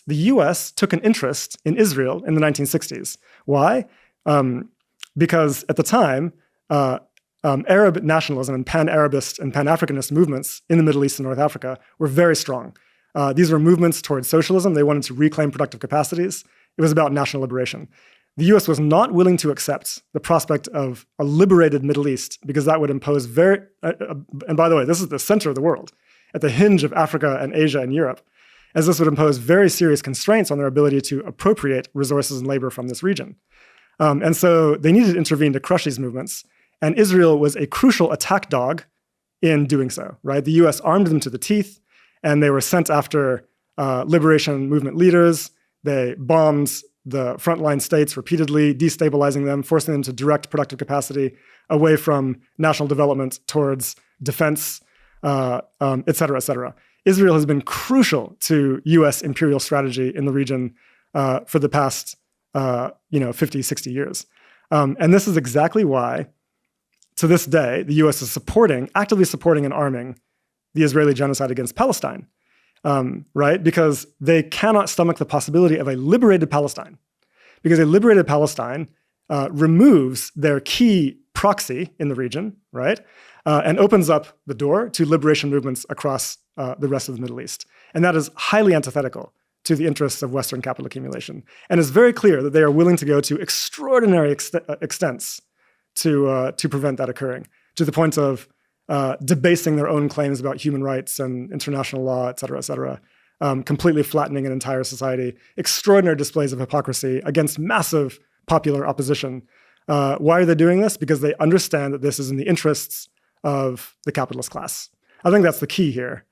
the US took an interest in Israel in the 1960s. Why? Because at the time, Arab nationalism and pan-Arabist and pan-Africanist movements in the Middle East and North Africa were very strong. These were movements towards socialism. They wanted to reclaim productive capacities. It was about national liberation. The US was not willing to accept the prospect of a liberated Middle East because that would impose and by the way, this is the center of the world, at the hinge of Africa and Asia and Europe, as this would impose very serious constraints on their ability to appropriate resources and labor from this region. And so they needed to intervene to crush these movements. And Israel was a crucial attack dog in doing so, right? The US armed them to the teeth, and they were sent after liberation movement leaders. They bombed the frontline states repeatedly, destabilizing them, forcing them to direct productive capacity away from national development towards defense, et cetera, et cetera. Israel has been crucial to US imperial strategy in the region for the past 50, 60 years. And this is exactly why, to this day, the US is actively supporting and arming the Israeli genocide against Palestine. Right? Because they cannot stomach the possibility of a liberated Palestine. Because a liberated Palestine removes their key proxy in the region, right? And opens up the door to liberation movements across the rest of the Middle East. And that is highly antithetical to the interests of Western capital accumulation. And it's very clear that they are willing to go to extraordinary extents to prevent that occurring, to the point of debasing their own claims about human rights and international law, et cetera, completely flattening an entire society, extraordinary displays of hypocrisy against massive popular opposition. Why are they doing this? Because they understand that this is in the interests of the capitalist class. I think that's the key here.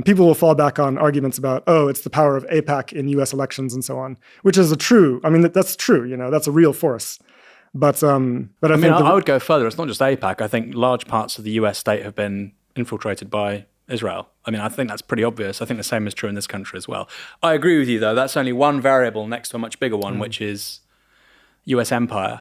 People will fall back on arguments about, it's the power of AIPAC in US elections and so on, which is that's true, that's a real force. But I would go further. It's not just AIPAC. I think large parts of the US state have been infiltrated by Israel. I think that's pretty obvious. I think the same is true in this country as well. I agree with you, though. That's only one variable next to a much bigger one, which is US empire.